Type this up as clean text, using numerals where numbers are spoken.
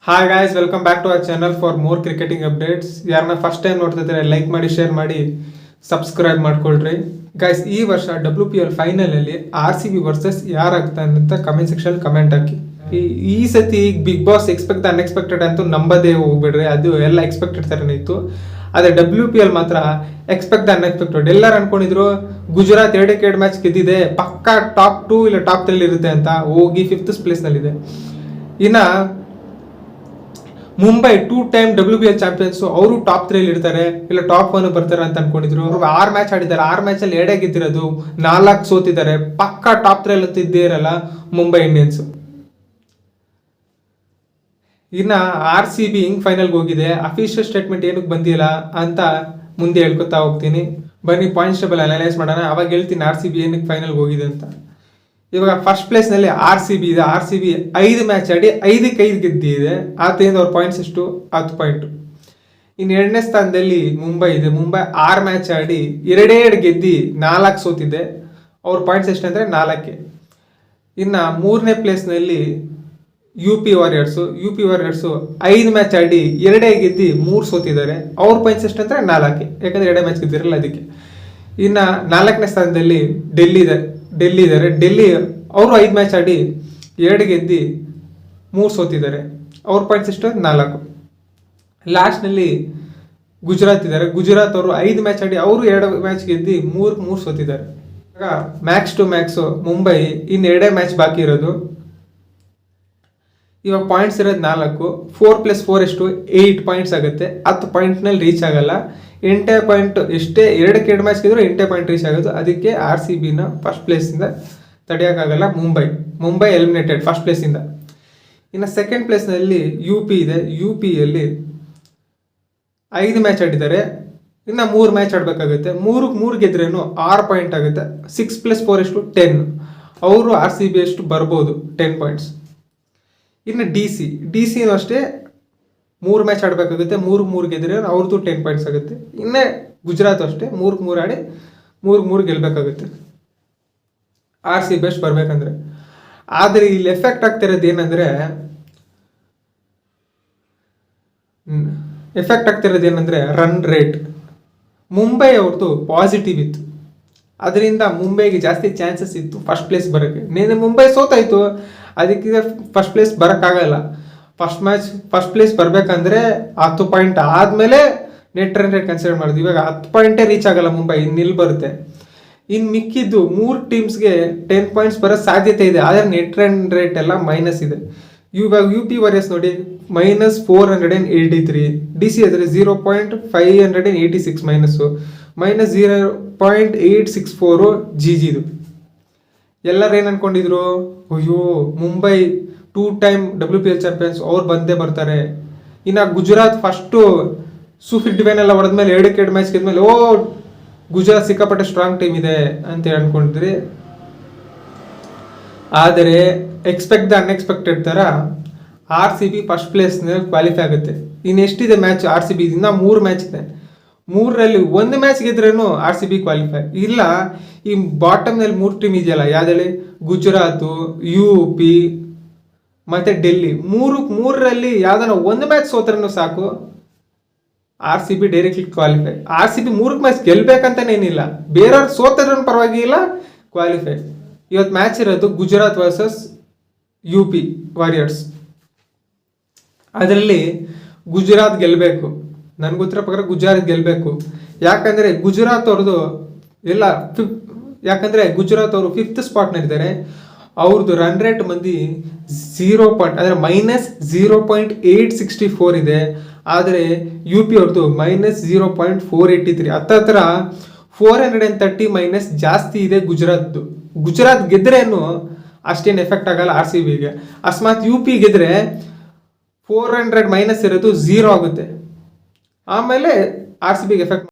Hi guys, welcome back to our channel for more cricketing updates. ಯಾರನ್ನ first time ನೋಡ್ತಿದ್ರೆ like ಮಾಡಿ, share ಮಾಡಿ, subscribe ಮಾಡ್ಕೊಳ್ರಿ. Guys, ಈ ವರ್ಷ WPL ಫೈನಲಲ್ಲಿ RCB ವರ್ಸಸ್ ಯಾರಾಗ್ತಾನೆ ಅಂತ ಕಮೆಂಟ್ ಸೆಕ್ಷನ್ ಕಮೆಂಟ್ ಹಾಕಿ. ಈ ಸತಿ Bigg Boss expect the unexpected ಅಂತೂ ನಂಬದೇ ಹೋಗ್ಬಿಡ್ರಿ, ಅದು ಎಲ್ಲ ಎಕ್ಸ್ಪೆಕ್ಟೆಡ್ ಥರನೇ ಇತ್ತು. ಆದರೆ WPL ಮಾತ್ರ ಎಕ್ಸ್ಪೆಕ್ಟ್ ದ ಅನ್ಎಕ್ಸ್ಪೆಕ್ಟೆಡ್. ಎಲ್ಲರೂ ಅನ್ಕೊಂಡಿದ್ರು ಗುಜರಾತ್ 2 ಮ್ಯಾಚ್ ಗೆದ್ದಿದೆ, ಪಕ್ಕಾ ಟಾಪ್ 2 ಇಲ್ಲ ಟಾಪ್ 3 ಇರುತ್ತೆ ಅಂತ, ಹೋಗಿ 5th ಪ್ಲೇಸ್ನಲ್ಲಿದೆ. ಇನ್ನು ಮುಂಬೈ 2 ಟೈಮ್ WPL ಚಾಂಪಿಯನ್ಸ್, ಅವರು ಟಾಪ್ 3 ಇರ್ತಾರೆ ಇಲ್ಲ ಟಾಪ್ 1 ಬರ್ತಾರೆ ಅಂತ ಅನ್ಕೊಂಡಿದ್ರು. 6 ಮ್ಯಾಚ್ ಆಡಿದ್ದಾರೆ, 6 ಮ್ಯಾಚಲ್ಲಿ 2 ಗೆದ್ದಿರೋದು, 4 ಸೋತಿದ್ದಾರೆ. ಪಕ್ಕಾ ಟಾಪ್ 3 ಅಂತ ಇದ್ದೇ ಇರಲ್ಲ ಮುಂಬೈ ಇಂಡಿಯನ್ಸ್. ಇನ್ನ RCB ಹಿಂಗ್ ಫೈನಲ್ಗೆ ಹೋಗಿದೆ, ಅಫಿಷಿಯಲ್ ಸ್ಟೇಟ್ಮೆಂಟ್ ಏನಕ್ಕೆ ಬಂದಿಲ್ಲ ಅಂತ ಮುಂದೆ ಹೇಳ್ಕೊತಾ ಹೋಗ್ತೀನಿ. ಬನ್ನಿ ಪಾಯಿಂಟ್ಸ್ ಟೇಬಲ್ ಅನಲೈಸ್ ಮಾಡೋಣ, ಅವಾಗ ಹೇಳ್ತೀನಿ RCB ಏನಕ್ಕೆ ಫೈನಲ್ಗೆ ಹೋಗಿದೆ ಅಂತ. ಇವಾಗ ಫಸ್ಟ್ ಪ್ಲೇಸ್ನಲ್ಲಿ RCB ಇದೆ. RCB 5 ಮ್ಯಾಚ್ ಆಡಿ 5ಕ್ಕೆ 5 ಗೆದ್ದಿದೆ. ಆದ್ದರಿಂದ ಅವ್ರ ಪಾಯಿಂಟ್ಸ್ ಎಷ್ಟು? 10 ಪಾಯಿಂಟ್. ಇನ್ನು 2ನೇ ಸ್ಥಾನದಲ್ಲಿ ಮುಂಬೈ ಇದೆ. ಮುಂಬೈ 6 ಮ್ಯಾಚ್ ಆಡಿ 2 ಗೆದ್ದಿ 4 ಸೋತಿದೆ. ಅವ್ರ ಪಾಯಿಂಟ್ಸ್ ಎಷ್ಟು ಅಂದರೆ 4. ಇನ್ನು 3ನೇ ಪ್ಲೇಸ್ನಲ್ಲಿ UP ವಾರಿಯರ್ಸು 5 ಮ್ಯಾಚ್ ಆಡಿ 2 ಗೆದ್ದಿ 3 ಸೋತಿದ್ದಾರೆ. ಅವ್ರ ಪಾಯಿಂಟ್ಸ್ ಎಷ್ಟು ಅಂದರೆ 4, ಯಾಕಂದರೆ 2 ಮ್ಯಾಚ್ ಗೆದ್ದಿರಲ್ಲ ಅದಕ್ಕೆ. ಇನ್ನು 4ನೇ ಸ್ಥಾನದಲ್ಲಿ ಡೆಲ್ಲಿ ಇದ್ದಾರೆ. ಡೆಲ್ಲಿ ಅವರು 5 ಮ್ಯಾಚ್ ಆಡಿ 2 ಗೆದ್ದಿ 3 ಸೋತಿದ್ದಾರೆ. ಅವ್ರ ಪಾಯಿಂಟ್ಸ್ ಎಷ್ಟು? 4. ಲಾಸ್ಟ್ನಲ್ಲಿ ಗುಜರಾತ್ ಇದ್ದಾರೆ. ಗುಜರಾತ್ ಅವರು 5 ಮ್ಯಾಚ್ ಆಡಿ ಅವರು 2 ಮ್ಯಾಚ್ ಗೆದ್ದಿ 3 ಸೋತಿದ್ದಾರೆ. ಇವಾಗ ಮ್ಯಾಕ್ಸ್ ಟು ಮ್ಯಾಕ್ಸು ಮುಂಬೈ ಇನ್ನು 2 ಮ್ಯಾಚ್ ಬಾಕಿ ಇರೋದು. ಇವಾಗ ಪಾಯಿಂಟ್ಸ್ ಇರೋದು 4. 4 + 4 ಎಷ್ಟು? 8 ಪಾಯಿಂಟ್ಸ್ ಆಗುತ್ತೆ. 10 ಪಾಯಿಂಟ್ನಲ್ಲಿ ರೀಚ್ ಆಗಲ್ಲ. 8 ಪಾಯಿಂಟ್ ಎಷ್ಟೇ 2 ಮ್ಯಾಚ್ ಗೆದ್ರು 8 ಪಾಯಿಂಟ್ ರೀಚ್ ಆಗೋದು. ಅದಕ್ಕೆ RCBನ ಫಸ್ಟ್ ಪ್ಲೇಸಿಂದ ತಡೆಯೋಕ್ಕಾಗಲ್ಲ. ಮುಂಬೈ ಎಲಿಮಿನೇಟೆಡ್ ಫಸ್ಟ್ ಪ್ಲೇಸಿಂದ. ಇನ್ನು ಸೆಕೆಂಡ್ ಪ್ಲೇಸ್ನಲ್ಲಿ UP ಇದೆ. UPಯಲ್ಲಿ 5 ಮ್ಯಾಚ್ ಆಡಿದ್ದಾರೆ, ಇನ್ನು 3 ಮ್ಯಾಚ್ ಆಡಬೇಕಾಗುತ್ತೆ. 3 ಗೆದ್ರೇನು 6 ಪಾಯಿಂಟ್ ಆಗುತ್ತೆ. 6 + 4 ಎಷ್ಟು? 10. ಅವರು RCB ಎಷ್ಟು ಬರ್ಬೋದು, 10 ಪಾಯಿಂಟ್ಸ್. ಇನ್ನು DC ಅಷ್ಟೇ 3 ಮ್ಯಾಚ್ ಆಡಬೇಕಾಗುತ್ತೆ. 3 ಗೆದ್ರೆ ಅವ್ರದ್ದು 10 ಪಾಯಿಂಟ್ಸ್ ಆಗುತ್ತೆ. ಇನ್ನೇ ಗುಜರಾತ್ ಅಷ್ಟೇ 3 ಆಡಿ 3 ಗೆಲ್ಲಬೇಕಾಗುತ್ತೆ RCB ಬೆಸ್ಟ್ ಬರಬೇಕಂದ್ರೆ. ಆದರೆ ಇಲ್ಲಿ ಎಫೆಕ್ಟ್ ಆಗ್ತಿರೋದು ಏನಂದರೆ ರನ್ ರೇಟ್. ಮುಂಬೈ ಅವ್ರದ್ದು ಪಾಸಿಟಿವ್ ಇತ್ತು, ಅದರಿಂದ ಮುಂಬೈಗೆ ಜಾಸ್ತಿ ಚಾನ್ಸಸ್ ಇತ್ತು ಫಸ್ಟ್ ಪ್ಲೇಸ್ ಬರೋಕ್ಕೆ. ನೀನು ಮುಂಬೈ ಸೋತಾಯಿತು, ಅದಕ್ಕೆ ಫಸ್ಟ್ ಪ್ಲೇಸ್ ಬರೋಕ್ಕಾಗಲ್ಲ. ಫಸ್ಟ್ ಪ್ಲೇಸ್ ಬರಬೇಕಂದ್ರೆ 10 ಪಾಯಿಂಟ್ ಆದಮೇಲೆ ನೆಟ್ ರನ್ ರೇಟ್ ಕನ್ಸಿಡರ್ ಮಾಡೋದು. ಇವಾಗ 10 ಪಾಯಿಂಟೇ ರೀಚ್ ಆಗಲ್ಲ ಮುಂಬೈ, ಇನ್ನಿಲ್ಲಿ ಬರುತ್ತೆ. ಇನ್ನು ಮಿಕ್ಕಿದ್ದು 3 ಟೀಮ್ಸ್ಗೆ 10 ಪಾಯಿಂಟ್ಸ್ ಬರೋ ಸಾಧ್ಯತೆ ಇದೆ, ಆದರೆ ನೆಟ್ ರನ್ ರೇಟ್ ಎಲ್ಲ ಮೈನಸ್ ಇದೆ. ಇವಾಗ UP ವಾರಿಯರ್ಸ್ ನೋಡಿ -483, DC ಆದರೆ 0.586 ಮೈನಸ್ಸು, -0.864 GGದು. ಎಲ್ಲರೂ ಏನು ಅನ್ಕೊಂಡಿದ್ರು, ಅಯ್ಯೋ ಮುಂಬೈ 2 ಟೈಮ್ WPL ಚಾಂಪಿಯನ್ಸ್, ಅವ್ರು ಬಂದೇ ಬರ್ತಾರೆ. ಇನ್ನು ಗುಜರಾತ್ ಫಸ್ಟು ಸೂಪರ್ ಡಿವೈನ್ ಎಲ್ಲ ಹೊಡೆದ್ಮೇಲೆ 2 ಮ್ಯಾಚ್ ಗೆದ್ಮೇಲೆ ಗುಜರಾತ್ ಸಿಕ್ಕಾಪಟ್ಟೆ ಸ್ಟ್ರಾಂಗ್ ಟೀಮ್ ಇದೆ ಅಂತ ಅನ್ಕೊಂಡಿದ್ರಿ. ಆದರೆ ಎಕ್ಸ್ಪೆಕ್ಟ್ ದ ಅನ್ಎಕ್ಸ್ಪೆಕ್ಟೆಡ್ ಥರ RCB ಫಸ್ಟ್ ಪ್ಲೇಸ್ನಲ್ಲಿ ಕ್ವಾಲಿಫೈ ಆಗುತ್ತೆ. ಇನ್ನು ಎಷ್ಟಿದೆ ಮ್ಯಾಚ್ RCB? ಇನ್ನು 3 ಮ್ಯಾಚ್ ಇದೆ. 3ರಲ್ಲಿ 1 ಮ್ಯಾಚ್ ಗೆದ್ರೇನು RCB ಕ್ವಾಲಿಫೈ ಇಲ್ಲ. ಈ ಬಾಟಮ್ನಲ್ಲಿ 3 ಟೀಮ್ ಇದೆಯಲ್ಲ, ಯಾವುದೇ ಗುಜರಾತು, UP ಮತ್ತು ಡೆಲ್ಲಿ, 3ರಲ್ಲಿ ಯಾವ್ದಾನ 1 ಮ್ಯಾಚ್ ಸೋತ್ರೂ ಸಾಕು, RCB directly qualify. RCB 3 match ಗೆಲ್ಬೇಕಂತನೇನಿಲ್ಲ, ಬೇರೆಯವ್ರು ಸೋತರೂ ಪರವಾಗಿಲ್ಲ, ಕ್ವಾಲಿಫೈ. ಇವತ್ತು ಮ್ಯಾಚ್ ಇರೋದು ಗುಜರಾತ್ ವರ್ಸಸ್ UP ವಾರಿಯರ್ಸ್. ಅದರಲ್ಲಿ ಗುಜರಾತ್ ಗೆಲ್ಲಬೇಕು, ನನಗೆ ಗೊತ್ತಿರೋ ಪ್ರಕಾರ ಗುಜರಾತ್ ಗೆಲ್ಲಬೇಕು. ಯಾಕಂದರೆ ಗುಜರಾತ್ ಅವರು 5th ಸ್ಪಾಟ್ನಲ್ಲಿದ್ದಾರೆ. ಅವ್ರದ್ದು ರನ್ ರೇಟ್ ಮಂದಿ 0 ಪಾಯಿಂಟ್ ಅಂದರೆ -0.864 ಇದೆ. ಆದರೆ UP ಅವ್ರದ್ದು -0.483, ಹತ್ತಿರ 430 ಮೈನಸ್ ಜಾಸ್ತಿ ಇದೆ ಗುಜರಾತ್ದು. ಗುಜರಾತ್ ಗೆದ್ರೇನು ಅಷ್ಟೇನು ಎಫೆಕ್ಟ್ ಆಗಲ್ಲ RCBಗೆ. ಅಕಸ್ಮಾತ್ UP ಗೆದ್ರೆ 400 ಮೈನಸ್ ಇರೋದು 0 ಆಗುತ್ತೆ, ಆಮೇಲೆ RCBಗೆ ಎಫೆಕ್ಟ್